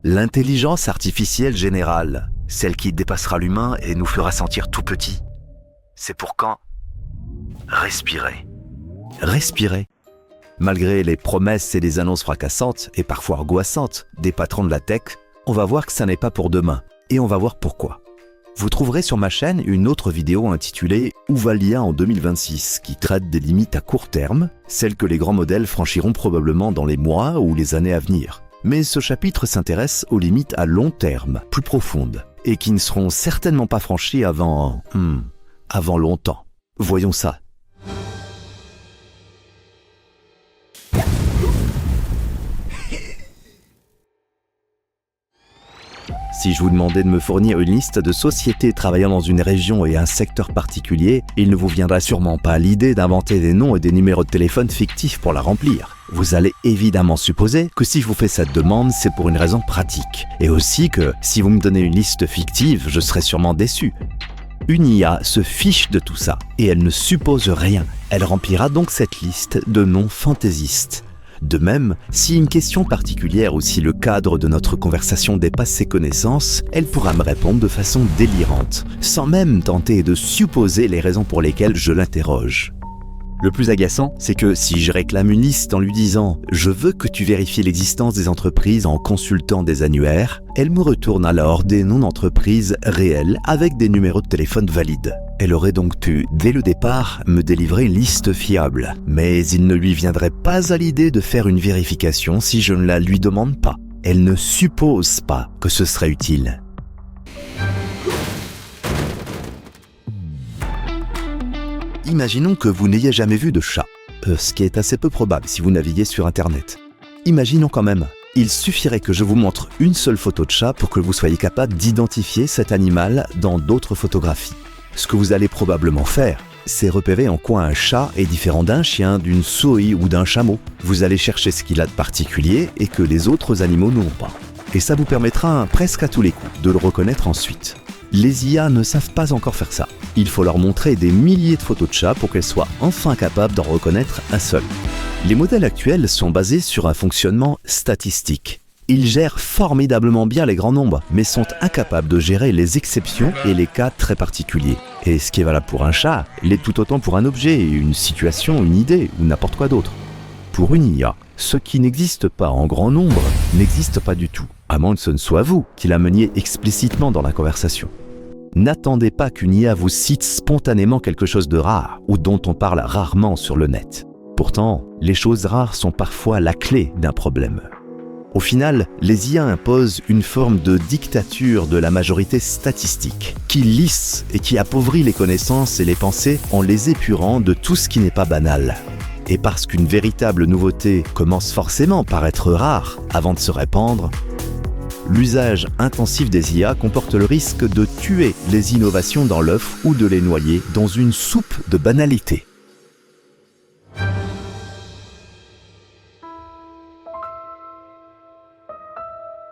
L'intelligence artificielle générale, celle qui dépassera l'humain et nous fera sentir tout petits. C'est pour quand? Respirer. Respirer. Malgré les promesses et les annonces fracassantes et parfois angoissantes des patrons de la tech, on va voir que ça n'est pas pour demain. Et on va voir pourquoi. Vous trouverez sur ma chaîne une autre vidéo intitulée « Où va l'IA en 2026 ?» qui traite des limites à court terme, celles que les grands modèles franchiront probablement dans les mois ou les années à venir. Mais ce chapitre s'intéresse aux limites à long terme, plus profondes, et qui ne seront certainement pas franchies avant longtemps. Voyons ça. Si je vous demandais de me fournir une liste de sociétés travaillant dans une région et un secteur particulier, il ne vous viendra sûrement pas à l'idée d'inventer des noms et des numéros de téléphone fictifs pour la remplir. Vous allez évidemment supposer que si je vous fais cette demande, c'est pour une raison pratique. Et aussi que si vous me donnez une liste fictive, je serai sûrement déçu. Une IA se fiche de tout ça et elle ne suppose rien. Elle remplira donc cette liste de noms fantaisistes. De même, si une question particulière ou si le cadre de notre conversation dépasse ses connaissances, elle pourra me répondre de façon délirante, sans même tenter de supposer les raisons pour lesquelles je l'interroge. Le plus agaçant, c'est que si je réclame une liste en lui disant « Je veux que tu vérifies l'existence des entreprises en consultant des annuaires », elle me retourne alors des noms d'entreprises réelles avec des numéros de téléphone valides. Elle aurait donc pu, dès le départ, me délivrer une liste fiable. Mais il ne lui viendrait pas à l'idée de faire une vérification si je ne la lui demande pas. Elle ne suppose pas que ce serait utile. Imaginons que vous n'ayez jamais vu de chat, ce qui est assez peu probable si vous naviguez sur Internet. Imaginons quand même, il suffirait que je vous montre une seule photo de chat pour que vous soyez capable d'identifier cet animal dans d'autres photographies. Ce que vous allez probablement faire, c'est repérer en quoi un chat est différent d'un chien, d'une souris ou d'un chameau. Vous allez chercher ce qu'il a de particulier et que les autres animaux n'ont pas. Et ça vous permettra presque à tous les coups de le reconnaître ensuite. Les IA ne savent pas encore faire ça. Il faut leur montrer des milliers de photos de chats pour qu'elles soient enfin capables d'en reconnaître un seul. Les modèles actuels sont basés sur un fonctionnement statistique. Ils gèrent formidablement bien les grands nombres, mais sont incapables de gérer les exceptions et les cas très particuliers. Et ce qui est valable pour un chat l'est tout autant pour un objet, une situation, une idée ou n'importe quoi d'autre. Pour une IA, ce qui n'existe pas en grand nombre n'existe pas du tout, à moins que ce ne soit vous qui l'ameniez explicitement dans la conversation. N'attendez pas qu'une IA vous cite spontanément quelque chose de rare ou dont on parle rarement sur le net. Pourtant, les choses rares sont parfois la clé d'un problème. Au final, les IA imposent une forme de dictature de la majorité statistique, qui lisse et qui appauvrit les connaissances et les pensées en les épurant de tout ce qui n'est pas banal. Et parce qu'une véritable nouveauté commence forcément par être rare avant de se répandre, l'usage intensif des IA comporte le risque de tuer les innovations dans l'œuf ou de les noyer dans une soupe de banalité.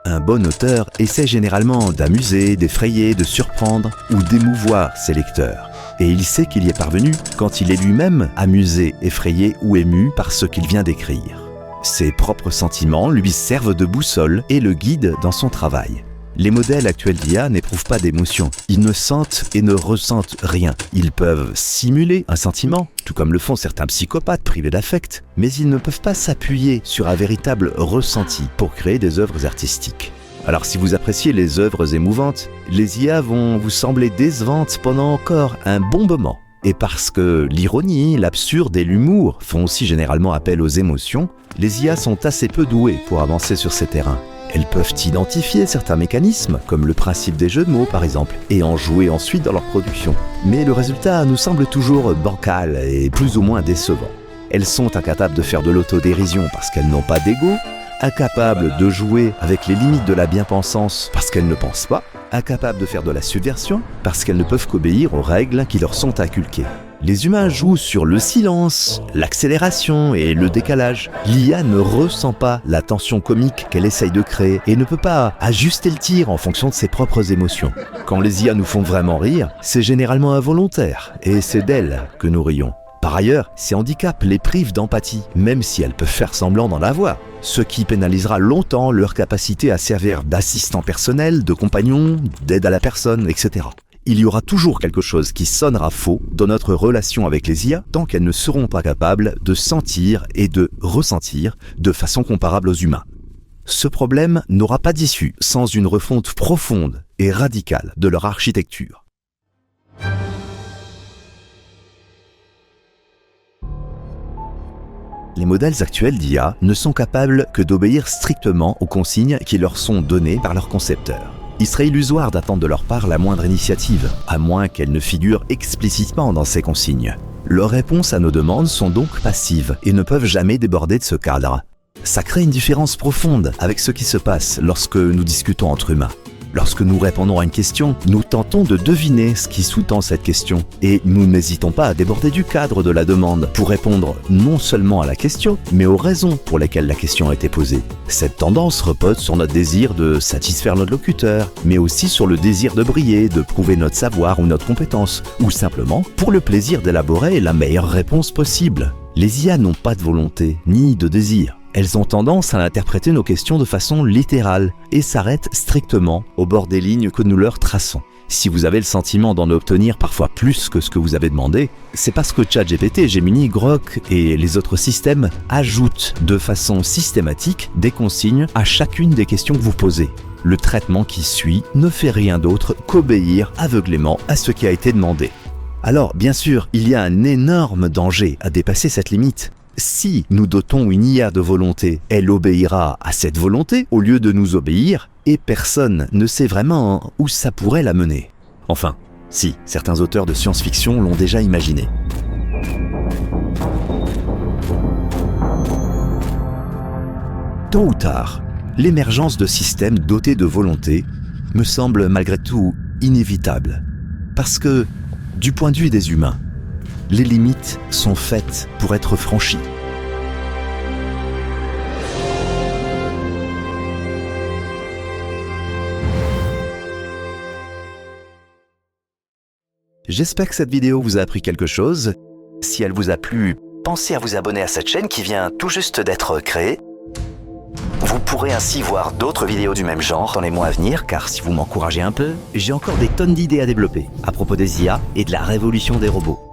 Un bon auteur essaie généralement d'amuser, d'effrayer, de surprendre ou d'émouvoir ses lecteurs. Et il sait qu'il y est parvenu quand il est lui-même amusé, effrayé ou ému par ce qu'il vient d'écrire. Ses propres sentiments lui servent de boussole et le guident dans son travail. Les modèles actuels d'IA n'éprouvent pas d'émotion. Ils ne sentent et ne ressentent rien. Ils peuvent simuler un sentiment, tout comme le font certains psychopathes privés d'affect, mais ils ne peuvent pas s'appuyer sur un véritable ressenti pour créer des œuvres artistiques. Alors si vous appréciez les œuvres émouvantes, les IA vont vous sembler décevantes pendant encore un bon moment. Et parce que l'ironie, l'absurde et l'humour font aussi généralement appel aux émotions, les IA sont assez peu douées pour avancer sur ces terrains. Elles peuvent identifier certains mécanismes, comme le principe des jeux de mots par exemple, et en jouer ensuite dans leur production. Mais le résultat nous semble toujours bancal et plus ou moins décevant. Elles sont incapables de faire de l'autodérision parce qu'elles n'ont pas d'ego, incapables de jouer avec les limites de la bien-pensance parce qu'elles ne pensent pas, incapables de faire de la subversion parce qu'elles ne peuvent qu'obéir aux règles qui leur sont inculquées. Les humains jouent sur le silence, l'accélération et le décalage. L'IA ne ressent pas la tension comique qu'elle essaye de créer et ne peut pas ajuster le tir en fonction de ses propres émotions. Quand les IA nous font vraiment rire, c'est généralement involontaire et c'est d'elles que nous rions. Par ailleurs, ces handicaps les privent d'empathie, même si elles peuvent faire semblant d'en avoir, ce qui pénalisera longtemps leur capacité à servir d'assistant personnel, de compagnon, d'aide à la personne, etc. Il y aura toujours quelque chose qui sonnera faux dans notre relation avec les IA tant qu'elles ne seront pas capables de sentir et de ressentir de façon comparable aux humains. Ce problème n'aura pas d'issue sans une refonte profonde et radicale de leur architecture. Les modèles actuels d'IA ne sont capables que d'obéir strictement aux consignes qui leur sont données par leurs concepteurs. Il serait illusoire d'attendre de leur part la moindre initiative, à moins qu'elles ne figurent explicitement dans ces consignes. Leurs réponses à nos demandes sont donc passives et ne peuvent jamais déborder de ce cadre. Ça crée une différence profonde avec ce qui se passe lorsque nous discutons entre humains. Lorsque nous répondons à une question, nous tentons de deviner ce qui sous-tend cette question et nous n'hésitons pas à déborder du cadre de la demande pour répondre non seulement à la question, mais aux raisons pour lesquelles la question a été posée. Cette tendance repose sur notre désir de satisfaire notre locuteur, mais aussi sur le désir de briller, de prouver notre savoir ou notre compétence, ou simplement pour le plaisir d'élaborer la meilleure réponse possible. Les IA n'ont pas de volonté, ni de désir. Elles ont tendance à interpréter nos questions de façon littérale et s'arrêtent strictement au bord des lignes que nous leur traçons. Si vous avez le sentiment d'en obtenir parfois plus que ce que vous avez demandé, c'est parce que ChatGPT, Gemini, Grok et les autres systèmes ajoutent de façon systématique des consignes à chacune des questions que vous posez. Le traitement qui suit ne fait rien d'autre qu'obéir aveuglément à ce qui a été demandé. Alors, bien sûr, il y a un énorme danger à dépasser cette limite. Si nous dotons une IA de volonté, elle obéira à cette volonté au lieu de nous obéir, et personne ne sait vraiment où ça pourrait la mener. Enfin, si, certains auteurs de science-fiction l'ont déjà imaginé. Tôt ou tard, l'émergence de systèmes dotés de volonté me semble malgré tout inévitable. Parce que, du point de vue des humains, les limites sont faites pour être franchies. J'espère que cette vidéo vous a appris quelque chose. Si elle vous a plu, pensez à vous abonner à cette chaîne qui vient tout juste d'être créée. Vous pourrez ainsi voir d'autres vidéos du même genre dans les mois à venir, car si vous m'encouragez un peu, j'ai encore des tonnes d'idées à développer à propos des IA et de la révolution des robots.